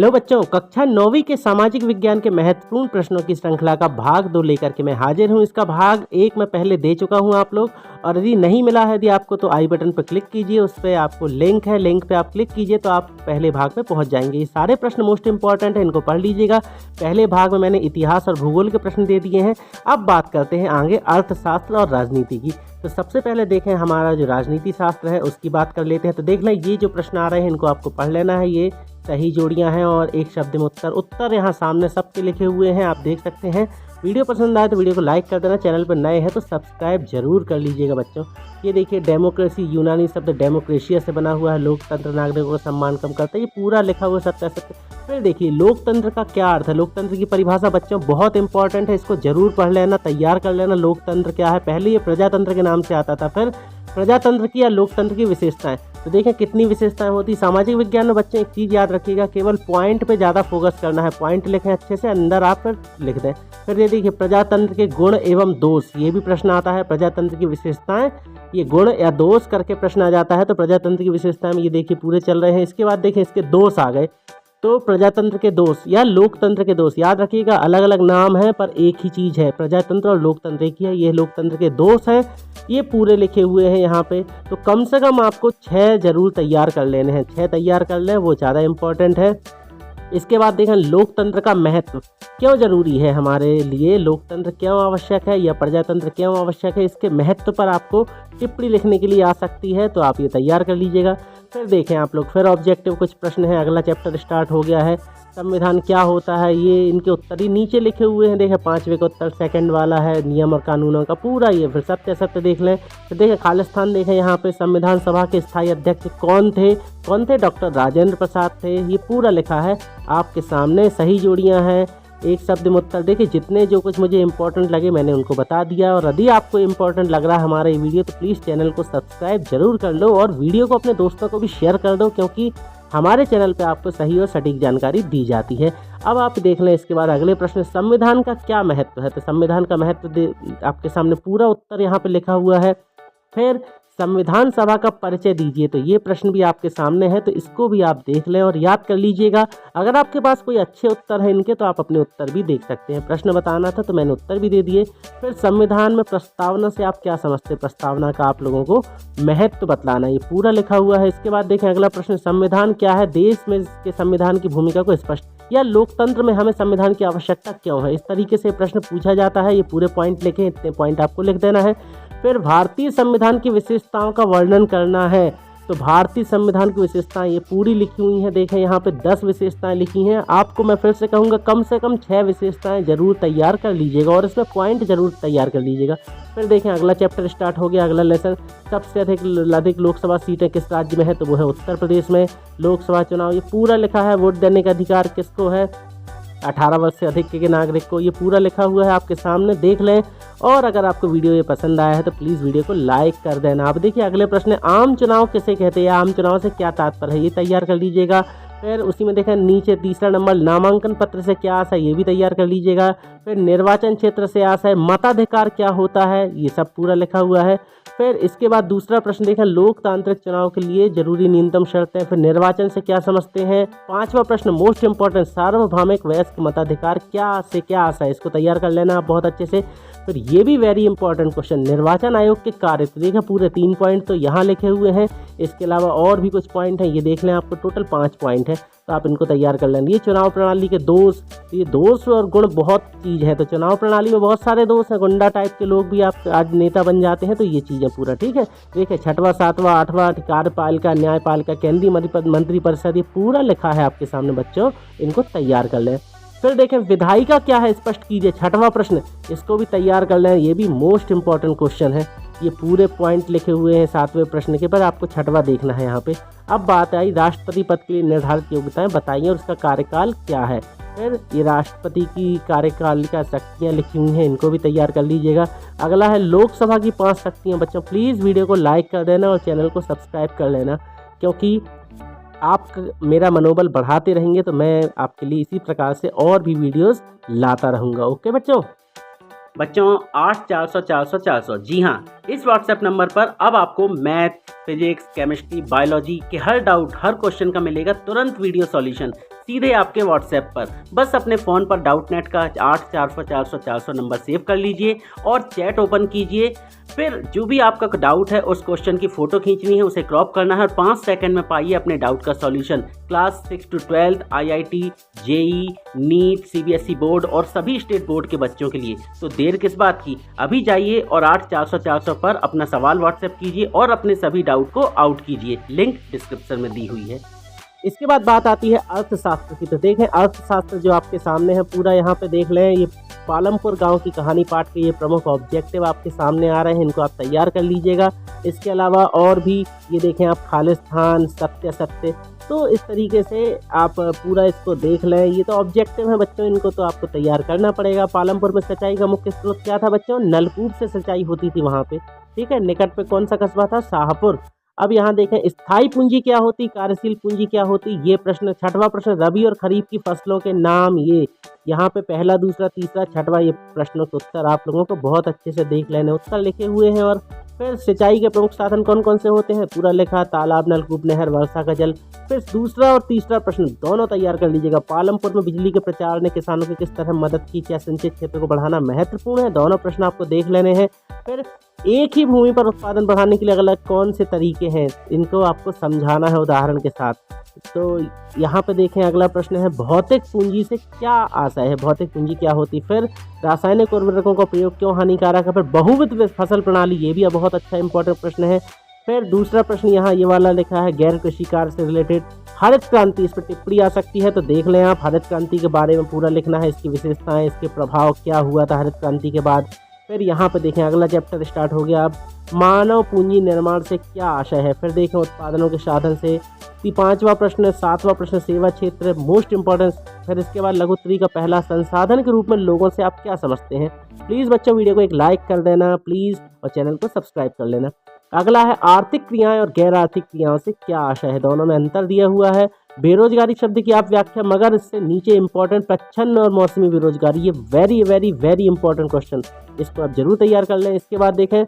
Hello बच्चों, कक्षा 9वीं के सामाजिक विज्ञान के महत्वपूर्ण प्रश्नों की श्रृंखला का भाग 2 लेकर के मैं हाजिर हूं। इसका भाग 1 मैं पहले दे चुका हूं आप लोग, और यदि नहीं मिला है यदि आपको तो आई बटन पर क्लिक कीजिए, उस पर आपको लिंक है, लिंक पे आप क्लिक कीजिए तो आप पहले भाग में पहुंच जाएंगे। ये सारे प्रश्न मोस्ट इंपॉर्टेंट है, इनको पढ़ लीजिएगा। पहले भाग में मैंने इतिहास और भूगोल के प्रश्न दे दिए हैं। अब बात करते हैं आगे अर्थशास्त्र और राजनीति की। तो सबसे पहले देखें हमारा जो राजनीति शास्त्र है उसकी बात कर लेते हैं। तो देख लें, ये जो प्रश्न आ रहे हैं इनको आपको पढ़ लेना है। ये सही जोड़ियां हैं और एक शब्द में उत्तर यहाँ सामने सबके लिखे हुए हैं, आप देख सकते हैं। वीडियो पसंद आए तो वीडियो को लाइक कर देना, चैनल पर नए हैं तो सब्सक्राइब जरूर कर लीजिएगा बच्चों। ये देखिए, डेमोक्रेसी यूनानी शब्द डेमोक्रेशिया से बना हुआ है, लोकतंत्र नागरिकों का सम्मान कम करता है, ये पूरा लिखा हुआ सत्य सत्य। फिर देखिए, लोकतंत्र का क्या अर्थ है। लोकतंत्र की परिभाषा बच्चों बहुत इंपॉर्टेंट है, इसको जरूर पढ़ लेना, तैयार कर लेना। लोकतंत्र क्या है, पहले ये प्रजातंत्र के नाम से आता था, फिर प्रजातंत्र की या लोकतंत्र की विशेषताएं। तो देखें कितनी विशेषताएं होती। सामाजिक विज्ञान में बच्चे एक चीज़ याद रखिएगा, केवल पॉइंट पे ज़्यादा फोकस करना है। पॉइंट लिखें अच्छे से, अंदर आप फिर लिख दें। फिर ये देखिए, प्रजातंत्र के गुण एवं दोष, ये भी प्रश्न आता है। प्रजातंत्र की विशेषताएं, ये गुण या दोष करके प्रश्न आ जाता है। तो प्रजातंत्र की विशेषताएं में ये देखिए पूरे चल रहे हैं। इसके बाद देखें इसके दोष आ गए। तो प्रजातंत्र के दोष या लोकतंत्र के दोष, याद रखिएगा अलग अलग नाम है पर एक ही चीज़ है, प्रजातंत्र और लोकतंत्र एक ही है। ये लोकतंत्र के दोष हैं, ये पूरे लिखे हुए हैं यहाँ पे। तो कम से कम आपको 6 जरूर तैयार कर लेने हैं, 6 तैयार कर लें, वो ज़्यादा इम्पोर्टेंट है। इसके बाद देखें लोकतंत्र का महत्व क्यों जरूरी है हमारे लिए, लोकतंत्र क्यों आवश्यक है या प्रजातंत्र क्यों आवश्यक है, इसके महत्व पर आपको टिप्पणी लिखने के लिए आ सकती है, तो आप ये तैयार कर लीजिएगा। फिर देखें आप लोग, फिर ऑब्जेक्टिव कुछ प्रश्न है, अगला चैप्टर स्टार्ट हो गया है। संविधान क्या होता है, ये इनके उत्तर ही नीचे लिखे हुए हैं। देखें 5वें का उत्तर सेकंड वाला है, नियम और कानूनों का पूरा ये। फिर सत्य सत्य देख लें। फिर देखें खालिस्तान, देखें यहाँ पे संविधान सभा के स्थायी अध्यक्ष कौन थे, डॉक्टर राजेंद्र प्रसाद थे, ये पूरा लिखा है आपके सामने। सही जोड़ियाँ हैं, एक शब्द में उत्तर। देखिए जितने जो कुछ मुझे इंपॉर्टेंट लगे मैंने उनको बता दिया, और यदि आपको इंपॉर्टेंट लग रहा है हमारा ये वीडियो तो प्लीज़ चैनल को सब्सक्राइब जरूर कर लो और वीडियो को अपने दोस्तों को भी शेयर कर दो, क्योंकि हमारे चैनल पे आपको सही और सटीक जानकारी दी जाती है। अब आप देख लें इसके बाद अगले प्रश्न, संविधान का क्या महत्व है। तो संविधान का महत्व आपके सामने पूरा उत्तर यहाँ पे लिखा हुआ है। फिर संविधान सभा का परिचय दीजिए, तो ये प्रश्न भी आपके सामने है, तो इसको भी आप देख लें और याद कर लीजिएगा। अगर आपके पास कोई अच्छे उत्तर है इनके तो आप अपने उत्तर भी देख सकते हैं। प्रश्न बताना था तो मैंने उत्तर भी दे दिए। फिर संविधान में प्रस्तावना से आप क्या समझते हैं, प्रस्तावना का आप लोगों को महत्व बतलाना, ये पूरा लिखा हुआ है। इसके बाद देखें अगला प्रश्न, संविधान क्या है, देश में इसके संविधान की भूमिका को स्पष्ट, या लोकतंत्र में हमें संविधान की आवश्यकता क्यों है, इस तरीके से प्रश्न पूछा जाता है। ये पूरे पॉइंट लिखें, इतने पॉइंट आपको लिख देना है। फिर भारतीय संविधान की विशेषताओं का वर्णन करना है। तो भारतीय संविधान की विशेषताएं ये पूरी लिखी हुई हैं। देखें यहाँ पे 10 विशेषताएं लिखी हैं। आपको मैं फिर से कहूँगा कम से कम 6 विशेषताएं जरूर तैयार कर लीजिएगा और इसमें पॉइंट जरूर तैयार कर लीजिएगा। फिर देखें अगला चैप्टर स्टार्ट हो गया, अगला लेसन, सबसे अधिक लोकसभा सीटें किस राज्य में है, तो वो है उत्तर प्रदेश में। लोकसभा चुनाव ये पूरा लिखा है। वोट देने का अधिकार किसको है, 18 वर्ष से अधिक के नागरिक को, ये पूरा लिखा हुआ है आपके सामने, देख लें। और अगर आपको वीडियो ये पसंद आया है तो प्लीज़ वीडियो को लाइक कर देना। अब देखिए अगले प्रश्न, आम चुनाव किसे कहते हैं, आम चुनाव से क्या तात्पर्य है, ये तैयार कर लीजिएगा। फिर उसी में देखें नीचे तीसरा नंबर, नामांकन पत्र से क्या आशा है, ये भी तैयार कर लीजिएगा। फिर निर्वाचन क्षेत्र से आशा है, मताधिकार क्या होता है, ये सब पूरा लिखा हुआ है। फिर इसके बाद दूसरा प्रश्न देखें, लोकतांत्रिक चुनाव के लिए जरूरी न्यूनतम शर्तें। फिर निर्वाचन से क्या समझते हैं। 5वां प्रश्न मोस्ट इंपॉर्टेंट, सार्वभौमिक वयस्क मताधिकार क्या से क्या आशा है, इसको तैयार कर लेना आप बहुत अच्छे से। फिर ये भी वेरी इंपॉर्टेंट क्वेश्चन, निर्वाचन आयोग के कार्य, तो देखिए पूरे 3 पॉइंट तो यहाँ लिखे हुए हैं। इसके अलावा और भी कुछ पॉइंट हैं, ये देख लें, आपको टोटल 5 पॉइंट है, तो आप इनको तैयार कर लेंगे। ये चुनाव प्रणाली के दोष, ये दोष और गुण बहुत चीज़ है। तो चुनाव प्रणाली में बहुत सारे दोष हैं, गुंडा टाइप के लोग भी आप आज नेता बन जाते हैं, तो ये चीज़ें पूरा ठीक है। देखिए 6वां 7वां 8वां कार्यपालिका, न्यायपालिका, केंद्रीय मंत्रिपरिषद, ये पूरा लिखा है आपके सामने बच्चों, इनको तैयार कर लें। फिर देखें विधायिका क्या है, स्पष्ट कीजिए, 6वां प्रश्न, इसको भी तैयार कर लें, ये भी मोस्ट इंपॉर्टेंट क्वेश्चन है। ये पूरे पॉइंट लिखे हुए हैं 7वें प्रश्न के, पर आपको 6वां देखना है यहाँ पे। अब बात आई राष्ट्रपति पद के लिए निर्धारित योग्यताएं बताइए और उसका कार्यकाल क्या है। फिर ये राष्ट्रपति की कार्यकाल का शक्तियाँ लिखी हुई हैं, इनको भी तैयार कर लीजिएगा। अगला है लोकसभा की 5 शक्तियाँ। बच्चों प्लीज़ वीडियो को लाइक कर देना और चैनल को सब्सक्राइब कर लेना, क्योंकि आप मेरा मनोबल बढ़ाते रहेंगे तो मैं आपके लिए इसी प्रकार से और भी वीडियोस लाता रहूँगा। ओके बच्चों 8400 जी हाँ, इस व्हाट्सएप नंबर पर अब आपको मैथ, फिजिक्स, केमिस्ट्री, बायोलॉजी के हर डाउट, हर क्वेश्चन का मिलेगा तुरंत वीडियो सॉल्यूशन। सीधे आपके व्हाट्सएप पर। बस अपने फ़ोन पर डाउटनेट का 84400 नंबर सेव कर लीजिए और चैट ओपन कीजिए। फिर जो भी आपका डाउट है उस क्वेश्चन की फ़ोटो खींचनी है, उसे क्रॉप करना है और 5 सेकंड में पाइए अपने डाउट का solution. Class 6 to 12 IIT, JEE, NEET, CBSE board और सभी स्टेट बोर्ड के बच्चों के लिए। तो देर किस बात की, अभी जाइए और 84400 पर अपना सवाल व्हाट्सएप कीजिए और अपने सभी डाउट को आउट कीजिए। लिंक डिस्क्रिप्शन में दी हुई है। इसके बाद बात आती है अर्थशास्त्र की। तो देखें अर्थशास्त्र जो आपके सामने है पूरा, यहाँ पे देख लें, ये पालमपुर गांव की कहानी पाठ के ये प्रमुख ऑब्जेक्टिव आपके सामने आ रहे हैं, इनको आप तैयार कर लीजिएगा। इसके अलावा और भी ये देखें आप, खालिस्तान, सत्य सत्य, तो इस तरीके से आप पूरा इसको देख लें। ये तो ऑब्जेक्टिव है बच्चों, इनको तो आपको तैयार करना पड़ेगा। पालमपुर में सिंचाई का मुख्य स्रोत क्या था बच्चों? नलकूप से सिंचाई होती थी वहाँ पे, ठीक है। निकट पे कौन सा कस्बा था? शाहपुर। अब यहाँ देखें स्थायी पूंजी क्या होती, कार्यशील पूंजी क्या होती, ये प्रश्न। छठवां प्रश्न, रबी और खरीफ की फसलों के नाम। ये यहाँ पे पहला, दूसरा, तीसरा, छठवां ये प्रश्नों के उत्तर आप लोगों को बहुत अच्छे से देख लेने, उत्तर लिखे हुए हैं। और फिर सिंचाई के प्रमुख साधन कौन कौन से होते हैं, पूरा लिखा, तालाब, नलकूप, नहर, वर्षा का जल। फिर दूसरा और तीसरा प्रश्न दोनों तैयार कर लीजिएगा। पालमपुर में बिजली के प्रचार ने किसानों की किस तरह मदद की, क्या सिंचित क्षेत्र को बढ़ाना महत्वपूर्ण है, दोनों प्रश्न आपको देख लेने हैं। फिर एक ही भूमि पर उत्पादन बढ़ाने के लिए अलग अलग कौन से तरीके हैं, इनको आपको समझाना है उदाहरण के साथ। तो यहाँ पे देखें अगला प्रश्न है, भौतिक पूंजी से क्या आशय है, भौतिक पूंजी क्या होती। फिर रासायनिक उर्वरकों का प्रयोग क्यों हानिकारक है। फिर बहुविध फसल प्रणाली, ये भी बहुत अच्छा इंपॉर्टेंट प्रश्न है। फिर दूसरा प्रश्न यहाँ ये वाला लिखा है, गैर कृषि कार्य से रिलेटेड। हरित क्रांति, इस पर टिप्पणी आ सकती है, तो देख लें आप। हरित क्रांति के बारे में पूरा लिखना है, इसकी विशेषताएं, इसके प्रभाव क्या हुआ था हरित क्रांति के बाद। फिर यहाँ पे देखें अगला चैप्टर स्टार्ट हो गया। अब मानव पूंजी निर्माण से क्या आशय है। फिर देखें उत्पादनों के साधन से। 5वां प्रश्न, 7वां प्रश्न, सेवा क्षेत्र, मोस्ट इंपॉर्टेंस। फिर इसके बाद लघुत्तरी का पहला, संसाधन के रूप में लोगों से आप क्या समझते हैं। प्लीज़ बच्चों वीडियो को एक लाइक कर देना प्लीज़, और चैनल को सब्सक्राइब कर लेना। अगला है आर्थिक क्रियाएं और गैर आर्थिक क्रियाओं से क्या आशय है, दोनों में अंतर दिया हुआ है। बेरोजगारी शब्द की आप व्याख्या, मगर इससे नीचे इंपॉर्टेंट, प्रच्छन्न और मौसमी बेरोजगारी, ये very very very important question, इसको आप जरूर तैयार कर लें। इसके बाद देखें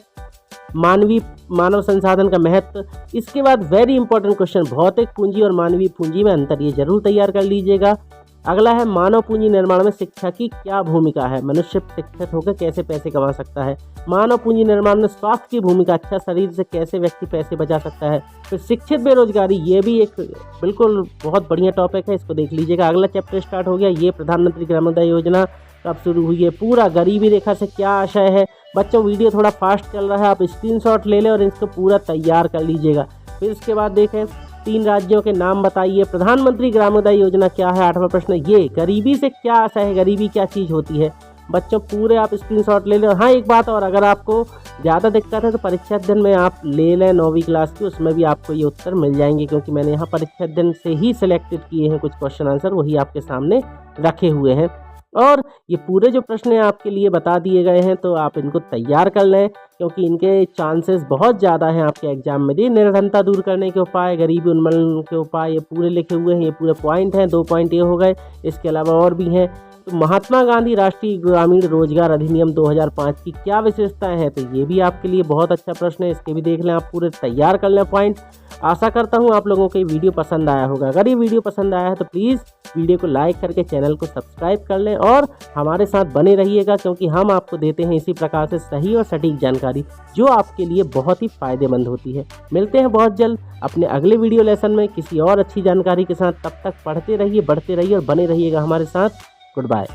मानव संसाधन का महत्व। इसके बाद वेरी इंपॉर्टेंट क्वेश्चन, भौतिक पूंजी और मानवीय पूंजी में अंतर, ये जरूर तैयार कर लीजिएगा। अगला है मानव पूंजी निर्माण में शिक्षा की क्या भूमिका है, मनुष्य शिक्षित होकर कैसे पैसे कमा सकता है। मानव पूंजी निर्माण में स्वास्थ्य की भूमिका, अच्छा शरीर से कैसे व्यक्ति पैसे बचा सकता है। फिर शिक्षित बेरोजगारी, ये भी एक बिल्कुल बहुत बढ़िया टॉपिक है, इसको देख लीजिएगा। अगला चैप्टर स्टार्ट हो गया, ये प्रधानमंत्री ग्रामोदय योजना कब शुरू हुई है, पूरा गरीबी रेखा से क्या आशय है। बच्चों वीडियो थोड़ा फास्ट चल रहा है, आप स्क्रीनशॉट ले लें और इसको पूरा तैयार कर लीजिएगा। फिर इसके बाद देखें 3 राज्यों के नाम बताइए, प्रधानमंत्री ग्रामोदय योजना क्या है। 8वां प्रश्न, ये गरीबी से क्या आशय है, गरीबी क्या चीज़ होती है। बच्चों पूरे आप स्क्रीनशॉट ले लें। हाँ एक बात और, अगर आपको ज़्यादा दिक्कत है तो परीक्षा दिन में आप ले लें 9वीं क्लास की, उसमें भी आपको ये उत्तर मिल जाएंगे, क्योंकि मैंने यहाँ परीक्षा दिन से ही सिलेक्टेड किए हैं कुछ क्वेश्चन आंसर, वही आपके सामने रखे हुए हैं। और ये पूरे जो प्रश्न आपके लिए बता दिए गए हैं, तो आप इनको तैयार कर लें, क्योंकि इनके चांसेस बहुत ज़्यादा हैं आपके एग्जाम में। निर्धनता दूर करने के उपाय, गरीबी उन्मूलन के उपाय, ये पूरे लिखे हुए हैं, ये पूरे पॉइंट हैं। 2 पॉइंट ये हो गए, इसके अलावा और भी हैं। तो महात्मा गांधी राष्ट्रीय ग्रामीण रोजगार अधिनियम 2005 की क्या विशेषताएं हैं, तो ये भी आपके लिए बहुत अच्छा प्रश्न है, इसके भी देख लें, आप पूरे तैयार कर लें पॉइंट। आशा करता हूँ आप लोगों को ये वीडियो पसंद आया होगा। अगर ये वीडियो पसंद आया है तो प्लीज़ वीडियो को लाइक करके चैनल को सब्सक्राइब कर लें और हमारे साथ बने रहिएगा, क्योंकि हम आपको देते हैं इसी प्रकार से सही और सटीक जानकारी जो आपके लिए बहुत ही फ़ायदेमंद होती है। मिलते हैं बहुत जल्द अपने अगले वीडियो लेसन में किसी और अच्छी जानकारी के साथ। तब तक पढ़ते रहिए, बढ़ते रहिए और बने रहिएगा हमारे साथ। Good bye.